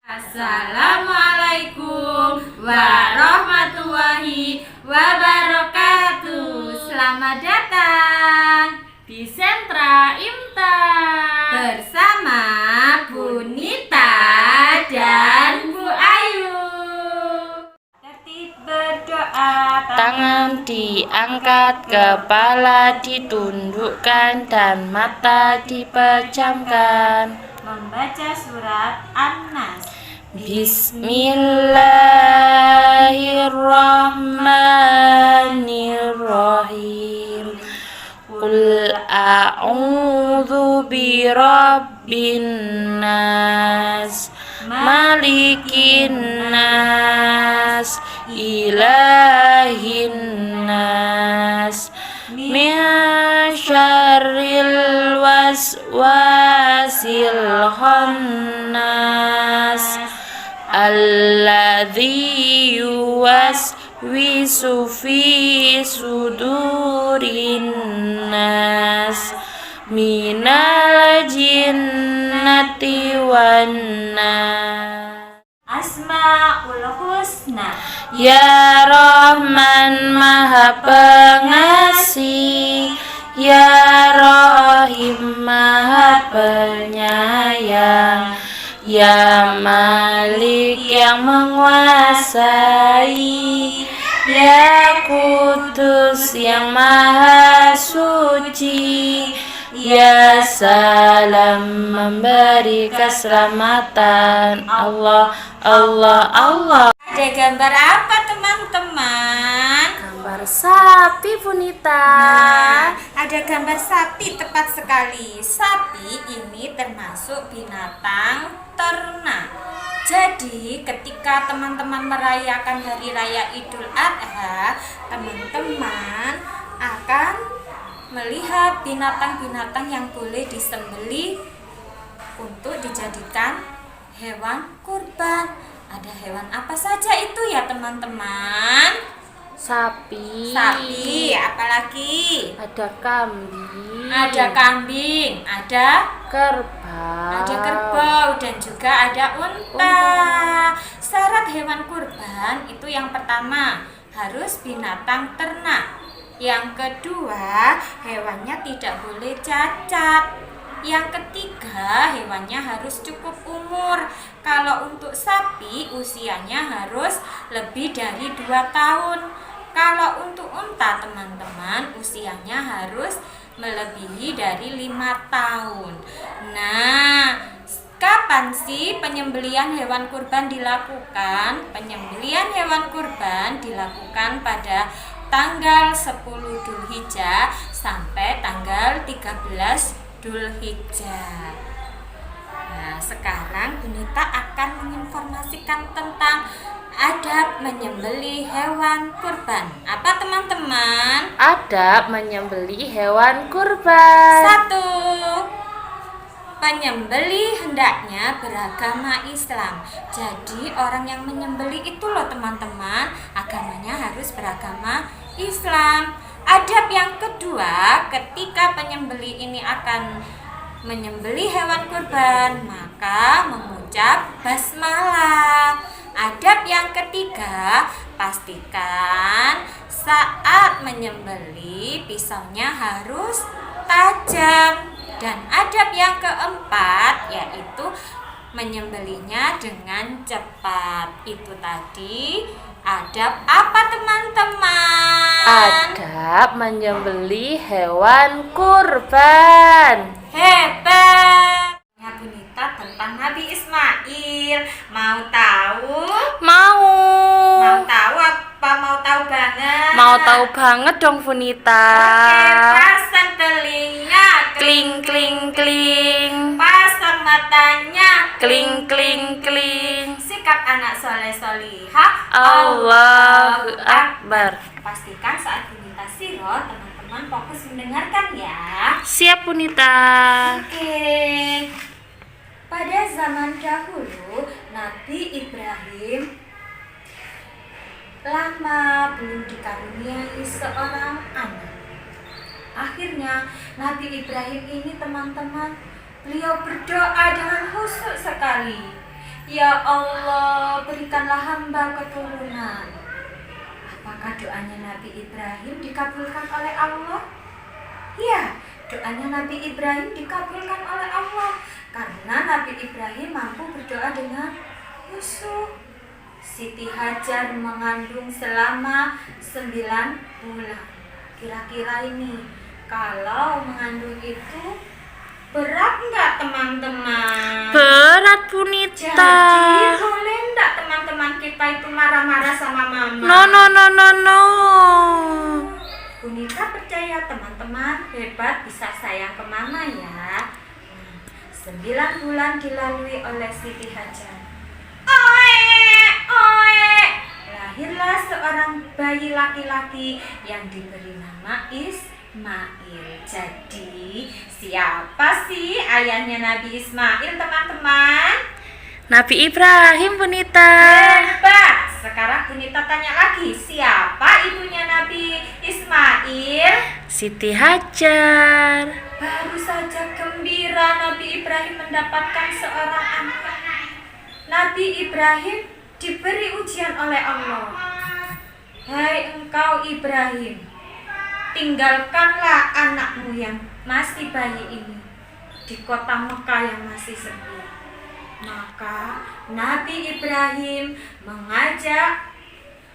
Assalamualaikum warahmatullahi wabarakatuh. Selamat datang di Sentra Imtan bersama Bu Nita dan Bu Ayu. Tertib berdoa, tangan diangkat, kepala ditundukkan dan mata dipejamkan. Membaca surat An-Nas. Bismillahirrahmanirrahim. Qul a'udzu birabbin nas, malikin nas, ilahin nas, min syarril waswasil khannas, alladzi yuwaswisu fi sudurin nas, minal jinnati wan nas. Asmaul Husna. Ya Rahman Maha Pengasih, Ya Rahim Maha Penyayang, Ya Malik yang menguasai, Ya Kudus yang Maha Suci, Ya Salam memberi keselamatan. Allah, Allah, Allah. Ada gambar apa teman-teman? Gambar sapi, Bunita. Ada gambar sapi, tepat sekali. Sapi ini termasuk binatang ternak. Jadi ketika teman-teman merayakan Hari Raya Idul Adha, teman-teman akan melihat binatang-binatang yang boleh disembelih untuk dijadikan hewan kurban. Ada hewan apa saja itu ya teman-teman? Sapi, apalagi? ada kambing, Ada kambing, ada kerbau, dan juga ada unta. Syarat hewan kurban itu yang pertama harus binatang ternak. Yang kedua, hewannya tidak boleh cacat. Yang ketiga, hewannya harus cukup umur. Kalau untuk sapi, usianya harus lebih dari 2 tahun. Kalau untuk unta, teman-teman, usianya harus melebihi dari 5 tahun. Nah, kapan sih penyembelihan hewan kurban dilakukan? Penyembelihan hewan kurban dilakukan pada tanggal 10 Dzulhijjah sampai tanggal 13 Dzulhijjah. Nah, sekarang Bunita akan menginformasikan tentang adab menyembelih hewan kurban. Apa teman-teman? adab menyembelih hewan kurban. 1. Penyembelih hendaknya beragama Islam. Jadi orang yang menyembelih itu loh teman-teman, agamanya harus beragama Islam. Adab yang kedua, ketika penyembelih ini akan menyembelih hewan kurban, maka mengucap basmalah. Adab yang ketiga, pastikan saat menyembelih pisaunya harus tajam. Dan adab yang keempat yaitu menyembelihnya dengan cepat. Itu tadi adab apa teman-teman? Adab menyembelih hewan kurban. Hebat. Ya Bunita tentang Nabi Ismail. Mau tahu? Mau Tahu apa mau tahu banget? Mau tahu banget dong, Bunita. Oke, pasang telinga. Kling kling kling, Pasang matanya. kling kling kling. Sikap anak soleh solihah. Allahu Akbar. Pastikan saat Bunita siroh teman-teman fokus mendengarkan ya. Siap, Bunita. Oke. Pada zaman dahulu Nabi Ibrahim lama belum dikaruniai seorang anak. Akhirnya Nabi Ibrahim ini teman-teman, beliau berdoa dengan khusyuk sekali. Ya Allah, berikanlah hamba keturunan. Apakah doanya Nabi Ibrahim dikabulkan oleh Allah? Ya, doanya Nabi Ibrahim dikabulkan oleh Allah karena Nabi Ibrahim mampu berdoa dengan khusyuk. Siti Hajar mengandung selama 9 bulan. Kira-kira ini, kalau mengandung itu berat nggak teman-teman? Berat Punita. Jadi boleh nggak teman-teman kita itu marah-marah sama mama? No. Punita percaya teman-teman hebat bisa sayang ke mama ya. 9 bulan dilalui oleh Siti Hajar. Oe. Lahirlah seorang bayi laki-laki yang diberi nama Ismail. Jadi siapa sih ayahnya Nabi Ismail teman-teman? Nabi Ibrahim Punita. Hebat. Sekarang Punita tanya lagi, siapa ibunya Nabi Ismail? Siti Hajar. Baru saja gembira Nabi Ibrahim mendapatkan seorang anak. Nabi Ibrahim diberi ujian oleh Allah. Hai engkau Ibrahim, tinggalkanlah anakmu yang masih bayi ini di kota Mekah yang masih sepi. Maka Nabi Ibrahim mengajak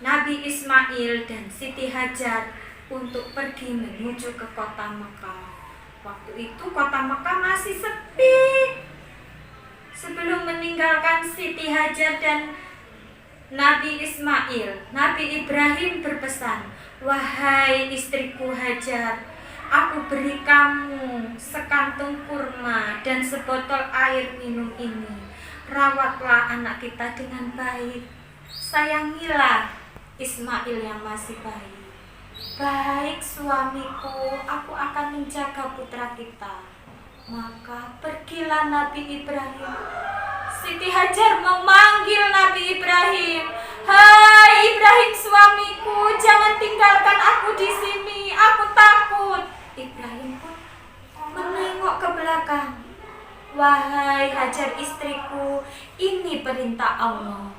Nabi Ismail dan Siti Hajar untuk pergi menuju ke kota Mekah. Waktu itu kota Mekah masih sepi. Sebelum meninggalkan Siti Hajar dan Nabi Ismail, Nabi Ibrahim berpesan, "Wahai istriku Hajar, aku beri kamu sekantung kurma dan sebotol air minum ini. Rawatlah anak kita dengan baik. Sayangilah Ismail yang masih bayi. Baik suamiku, aku akan menjaga putra kita." Maka pergilah Nabi Ibrahim. Siti Hajar memanggil Nabi Ibrahim. "Hai Ibrahim suamiku, jangan tinggalkan aku di sini. Aku takut." Ibrahim pun menengok ke belakang. "Wahai Hajar istriku, ini perintah Allah.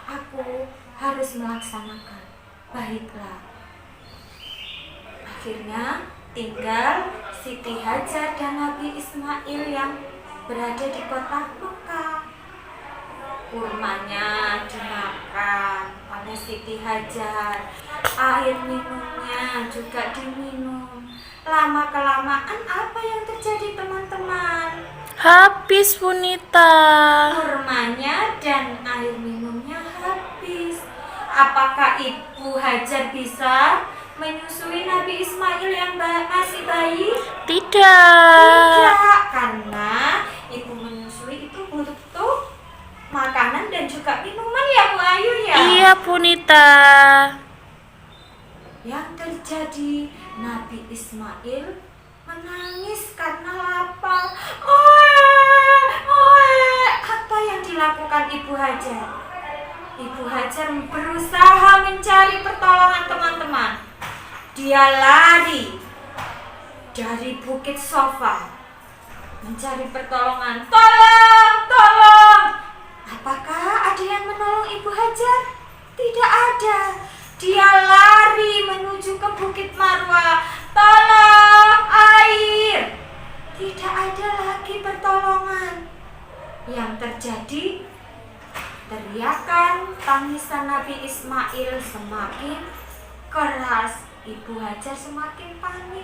Aku harus melaksanakan. Baiklah." Akhirnya tinggal Siti Hajar dan Nabi Ismail yang berada di kota Mekah. Kurmanya dimakan oleh Siti Hajar, air minumnya juga diminum. Lama-kelamaan apa yang terjadi teman-teman? Habis Punita. Kurmanya dan air minumnya habis. Apakah Ibu Hajar bisa menyusui Nabi Ismail yang masih bayi? Tidak. Karena ibu menyusui itu butuh makanan dan juga minuman ya Bu Ayu ya? Iya Punita. Yang terjadi, Nabi Ismail menangis karena lapar. Apa yang dilakukan Ibu Hajar? Ibu Hajar berusaha mencari pertolongan teman-teman. Dia lari dari Bukit Sofa mencari pertolongan. Tolong! Apakah ada yang menolong Ibu Hajar? Tidak ada. Dia lari menuju ke Bukit Marwah. Tolong, air! Tidak ada lagi pertolongan. Yang terjadi, teriakan tangisan Nabi Ismail semakin keras. Ibu Hajar semakin panik.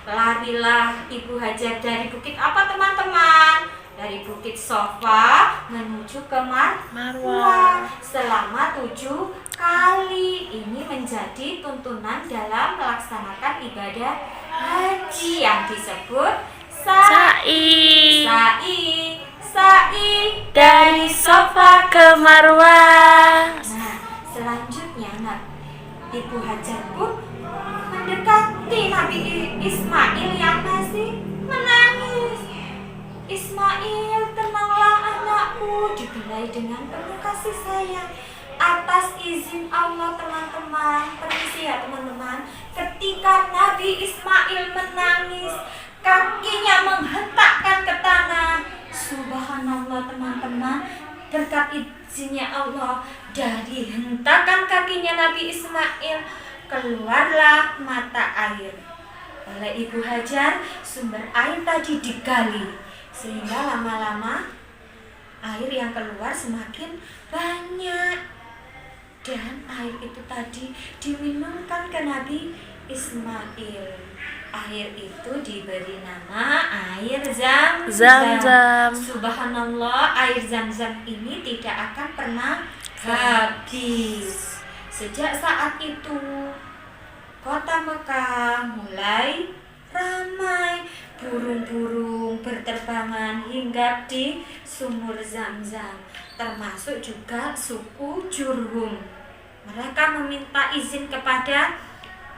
Larilah Ibu Hajar dari bukit apa teman-teman? Dari Bukit Sofa menuju ke Marwah selama 7 kali. Ini menjadi tuntunan dalam melaksanakan ibadah haji yang disebut sa'i. Dari Sofa ke Marwah. Nah, selanjutnya Ibu Hajar pun mendekati Nabi Ismail yang masih menangis. "Ismail, tenanglah anakku," dibelai dengan penuh kasih sayang. Atas izin Allah teman-teman, permisi ya teman-teman, ketika Nabi Ismail menangis, kakinya menghentakkan ke tanah. Subhanallah teman-teman, izinnya Allah, dari hentakan kakinya Nabi Ismail keluarlah mata air. Oleh Ibu Hajar, sumber air tadi digali, sehingga lama-lama air yang keluar semakin banyak. Dan air itu tadi diminumkan ke Nabi Ismail. Air itu diberi nama air Zam-Zam. Zam-Zam. Subhanallah, air Zam-Zam ini tidak akan pernah habis. Sejak saat itu, kota Mekah mulai ramai. Burung-burung berterbangan hinggap di sumur Zam-Zam, termasuk juga suku Jurhum. Mereka meminta izin kepada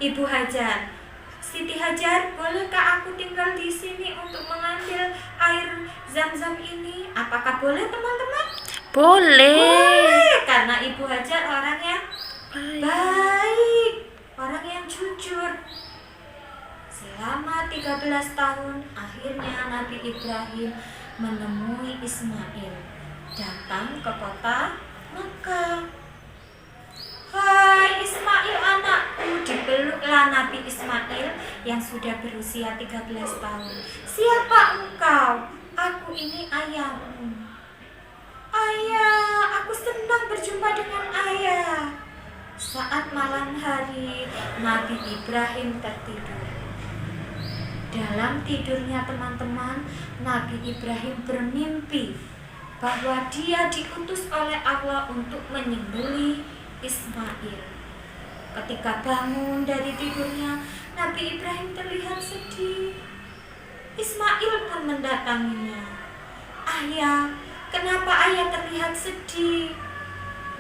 Ibu Hajar. Siti Hajar, bolehkah aku tinggal di sini untuk mengambil air Zam-Zam ini? Apakah boleh, teman-teman? Boleh. Karena Ibu Hajar orang yang baik, orang yang jujur. Selama 13 tahun, akhirnya Nabi Ibrahim menemui Ismail, datang ke kota Mekah. Hai Ismail anakku, dipeluklah Nabi Ismail yang sudah berusia 13 tahun. Siapa engkau? Aku ini ayahmu. Ayah, aku senang berjumpa dengan ayah. Saat malam hari, Nabi Ibrahim tertidur. Dalam tidurnya teman-teman, Nabi Ibrahim bermimpi bahwa dia diutus oleh Allah untuk menyembelih Ismail. Ketika bangun dari tidurnya, Nabi Ibrahim terlihat sedih. Ismail pun mendatanginya. Ayah, kenapa ayah terlihat sedih?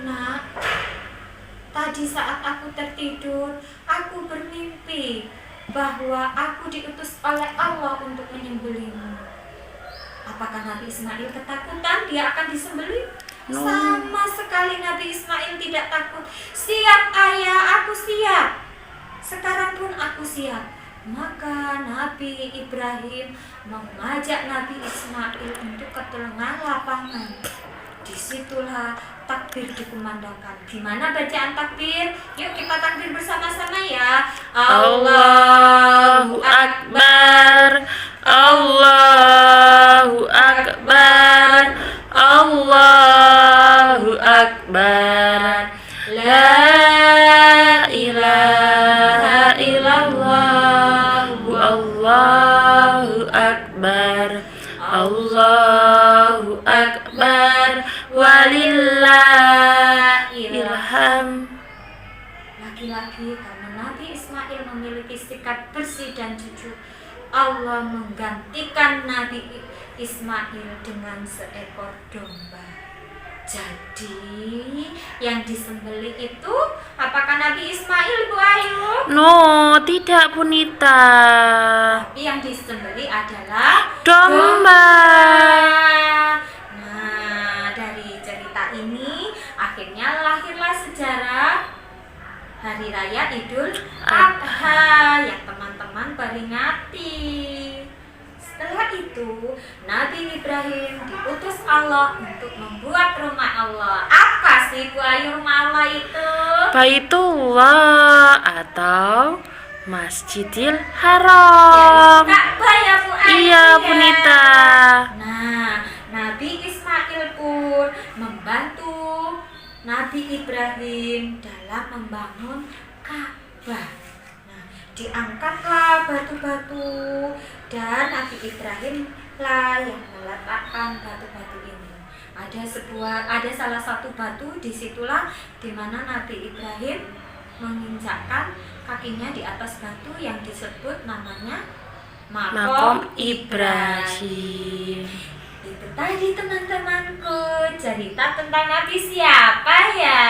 Nak, tadi saat aku tertidur, aku bermimpi bahwa aku diutus oleh Allah untuk menyembelihmu. Apakah Nabi Ismail ketakutan dia akan disembelih? No. Sama sekali Nabi Ismail tidak takut. Siap ayah, aku siap. Sekarang pun aku siap. Maka Nabi Ibrahim mengajak Nabi Ismail untuk ke tengah lapangan. Disitulah takbir dikumandangkan. Gimana bacaan takbir? Yuk kita takbir bersama-sama ya. Allahu Akbar, Allahu Akbar, Allahu Akbar, La ilaha illallah, Allahu Akbar, Allahu Akbar, walillahilham. Lagi-lagi karena Nabi Ismail memiliki sikap bersih dan jujur, Allah menggantikan Nabi Ismail dengan seekor domba. Jadi yang disembelih itu apakah Nabi Ismail, Bu Ayu? No, tidak Punita. Tapi yang disembelih adalah Domba. Nah, dari cerita ini akhirnya lahirlah sejarah Hari Raya Idul Adha yang teman-teman peringati. Setelah itu, Nabi Ibrahim diutus Allah untuk membuat rumah Allah. Apa sih Bu Ayu rumah Allah itu? Baitullah atau Masjidil Haram. Ka'bah ya Bu Ayu. Iya, Punita. Nah, Nabi Ismail pun membantu Nabi Ibrahim dalam membangun Ka'bah. Nah, diangkatlah batu-batu dan Nabi Ibrahim lah yang meletakkan batu-batu ini. Ada salah satu batu, disitulah dimana Nabi Ibrahim menginjakkan kakinya di atas batu yang disebut namanya Makom Ibrahim. Itu tadi teman-temanku, cerita tentang Nabi siapa ya?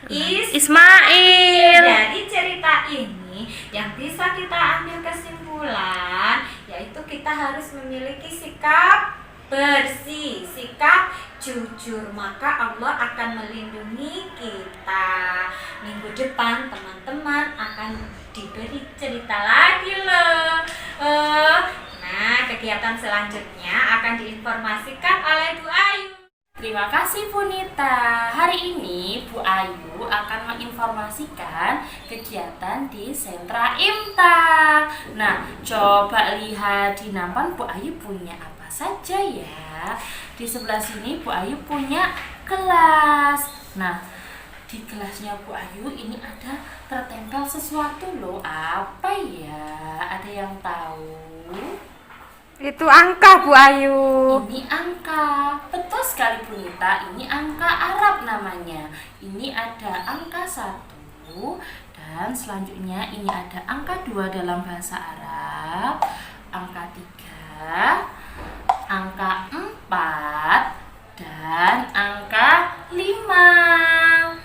Ismail. Dari cerita ini yang bisa kita ambil kesimpulan yaitu kita harus memiliki sikap bersih, sikap jujur, maka Allah akan melindungi kita. Minggu depan teman-teman akan diberi cerita lagi loh. Nah, kegiatan selanjutnya akan diinformasikan oleh Bu Ayu. Terima kasih Bu Nita. Hari ini Bu Ayu akan menginformasikan kegiatan di sentra IMTA. Nah, coba lihat di nampan Bu Ayu punya apa saja ya. Di sebelah sini Bu Ayu punya kelas. Nah, di kelasnya Bu Ayu ini ada tertempel sesuatu loh. Apa ya? Ada yang tahu? Itu angka, Bu Ayu. Ini angka, betul sekali Bu Nita, ini angka Arab namanya. Ini ada angka 1 dan selanjutnya ini ada angka 2 dalam bahasa Arab, angka 3, angka 4, dan angka 5.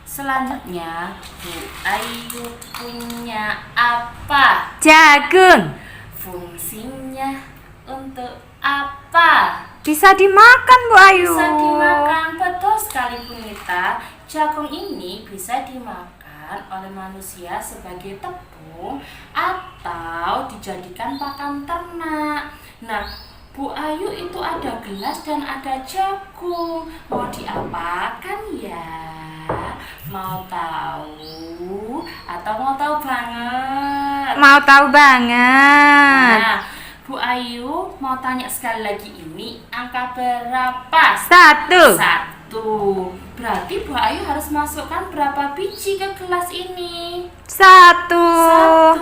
Selanjutnya Bu Ayu punya apa? Jagung. Fungsinya untuk apa? Bisa dimakan, Bu Ayu. Bisa dimakan, betul sekali Bu Nita. Jagung ini bisa dimakan oleh manusia sebagai tepung atau dijadikan pakan ternak. Nah, Bu Ayu itu ada gelas dan ada jagung. Mau diapakan ya? Mau tahu atau mau tahu banget? Mau tahu banget. Nah, Bu Ayu mau tanya sekali lagi, ini angka berapa? 1. 1. Berarti Bu Ayu harus masukkan berapa biji ke gelas ini? 1. 1.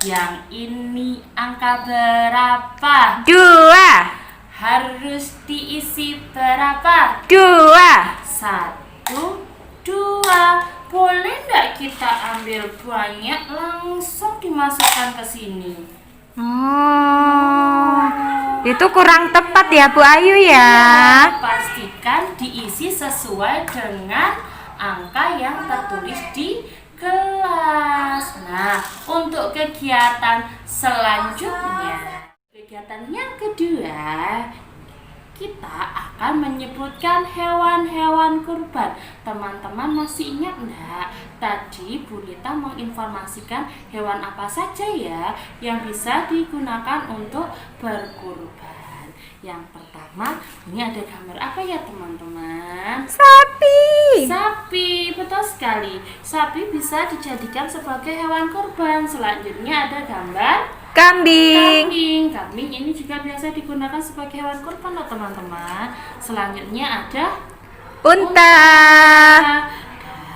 Yang ini angka berapa? 2. Harus diisi berapa? 2. 1, 2. Boleh nggak kita ambil banyak langsung dimasukkan ke sini? Oh, itu kurang tepat ya Bu Ayu ya. Pastikan diisi sesuai dengan angka yang tertulis di kelas. Nah, untuk kegiatan selanjutnya, kegiatan yang kedua, kita akan menyebutkan hewan-hewan kurban. Teman-teman masih ingat enggak? Tadi Bu Nita menginformasikan hewan apa saja ya yang bisa digunakan untuk berkurban. Yang pertama, ini ada gambar apa ya teman-teman? Sapi. Sapi, betul sekali. Sapi bisa dijadikan sebagai hewan kurban. Selanjutnya ada gambar Kambing. Kambing ini juga biasa digunakan sebagai hewan kurban loh teman-teman. Selanjutnya ada Unta.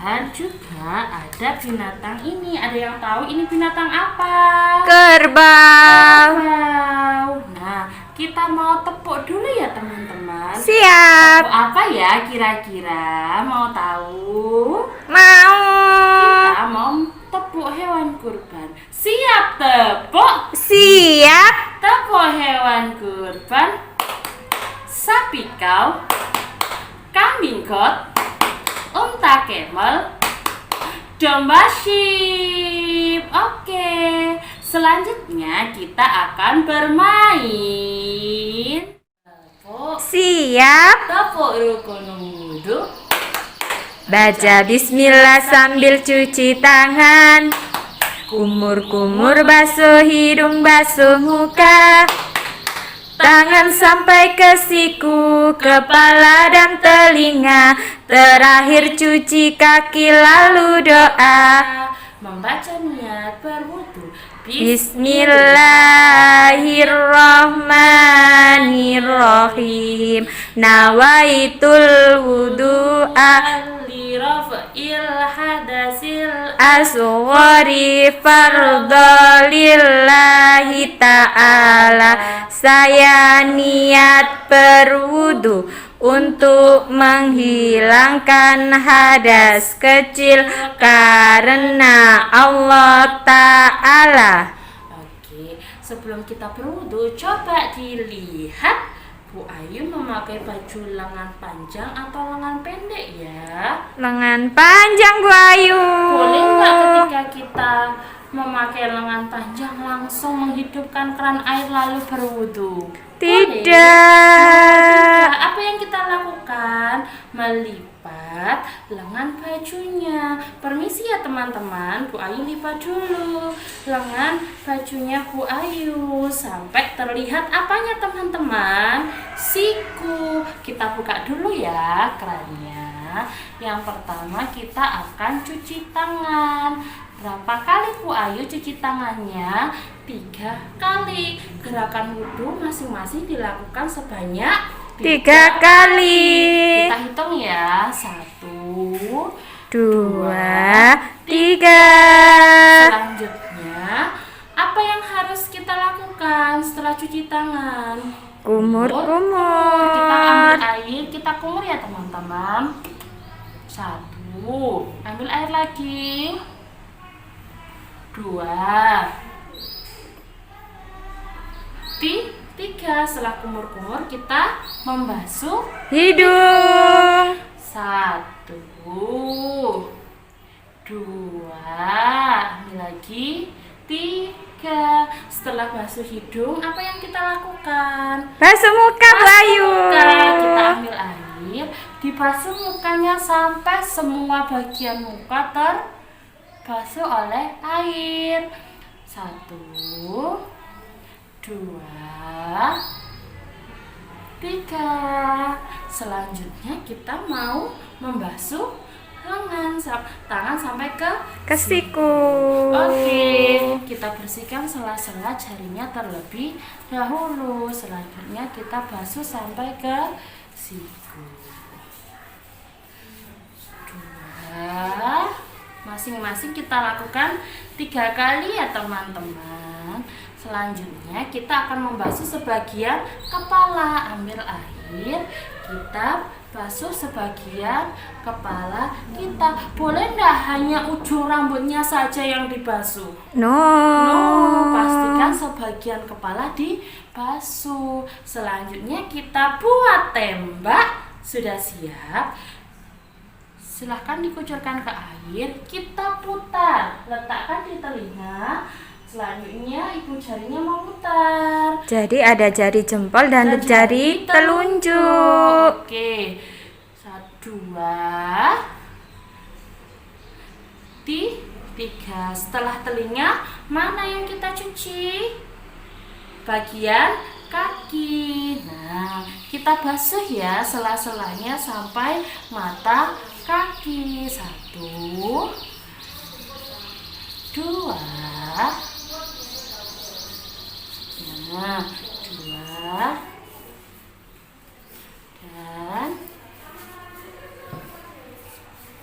dan juga ada binatang ini. Ada yang tahu ini binatang apa? Kerbau. Kerbau. Nah, kita mau tepuk dulu ya teman-teman. Siap. Tepuk apa ya kira-kira? Mau tahu? Mau. Kita mau tepuk hewan kurban. Siap tepuk. Siap. Tepuk hewan kurban. Sapi kau, kambing kot, unta camel, domba sheep. Oke, selanjutnya kita akan bermain tepuk. Siap. Tepuk rukun wudhu. Baca bismillah sambil cuci tangan. Kumur-kumur basuh hidung, basuh muka. Tangan sampai ke siku, kepala dan telinga. Terakhir cuci kaki lalu doa. Membaca niat berwudu. Bismillahirrahmanirrahim. Nawaitul wudu'a Liraf'il hadasil asghari fardalillahi ta'ala. Saya niat berwudu untuk menghilangkan hadas kecil karena Allah Ta'ala. Oke, sebelum kita berwudu, coba dilihat Bu Ayu memakai baju lengan panjang atau lengan pendek ya? Lengan panjang Bu Ayu. Boleh nggak ketika kita memakai lengan panjang langsung menghidupkan keran air lalu berwudu? Tidak. Boleh? Apa yang kita lakukan? Melipat lipat lengan bajunya. Permisi ya teman-teman, Bu Ayu lipat dulu lengan bajunya Bu Ayu sampai terlihat apanya teman-teman? Siku. Kita buka dulu ya kerannya. Yang pertama kita akan cuci tangan. Berapa kali Bu Ayu cuci tangannya? 3 kali. Gerakan wudhu masing-masing dilakukan sebanyak 3 kali. Kita hitung ya. 1, 2, 3. Selanjutnya, apa yang harus kita lakukan setelah cuci tangan? Kumur. Kita ambil air, kita kumur ya teman-teman. 1, ambil air lagi. 2, 3. Setelah kumur-kumur kita membasuh Hidung. 1, 2, ambil lagi. 3. Setelah basuh hidung, apa yang kita lakukan? Basuh muka Bu Ayu. Kita ambil air, dibasuh mukanya sampai semua bagian muka terbasuh oleh air. 1, 2, 3. Selanjutnya kita mau membasuh tangan sampai ke siku. Oke, kita bersihkan sela-sela jarinya terlebih dahulu. Selanjutnya kita basuh sampai ke siku. 2. Masing-masing kita lakukan 3 kali ya teman-teman. Selanjutnya kita akan membasuh sebagian kepala. Ambil air, kita basuh sebagian kepala kita. Boleh enggak hanya ujung rambutnya saja yang dibasuh? No, pastikan sebagian kepala dibasuh. Selanjutnya kita buat tembak. Sudah siap? Silahkan dikucurkan ke air. Kita putar, letakkan di telinga. Selanjutnya ibu jarinya memutar. Jadi ada jari jempol dan jari telunjuk. Oke. 1, 2, 3. Setelah telinga, mana yang kita cuci? Bagian kaki. Nah, kita basuh ya sela-selanya sampai mata kaki. 1, 2. Nah, 2 dan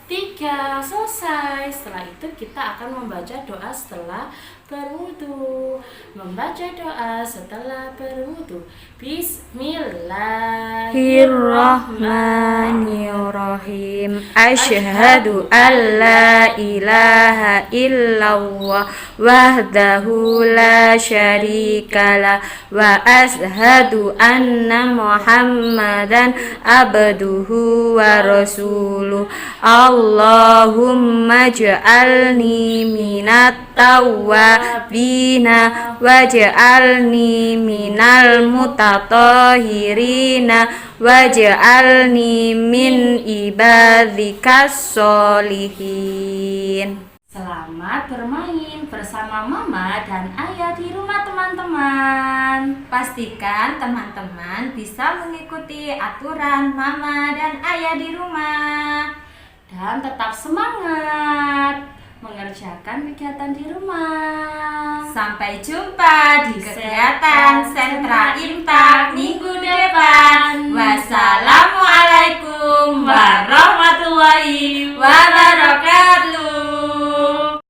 3. Selesai. Setelah itu kita akan membaca doa setelah berwudu. Membaca doa setelah berwudu. Bismillahirrahmanirrahim. Asyhadu an la ilaha illallah wahdahu la syarikalah wa asyhadu anna Muhammadan abduhu wa rasuluh. Allahumma ja'alni minat tawwabina waj'alni minal mutatahhirina waj'alni min ibadikas sholihin. Selamat bermain bersama Mama dan Ayah di rumah teman-teman. Pastikan teman-teman bisa mengikuti aturan Mama dan Ayah di rumah. Dan tetap semangat mengerjakan kegiatan di rumah. Sampai jumpa di kegiatan Sentra Imtak minggu depan. Wassalamualaikum warahmatullahi wabarakatuh.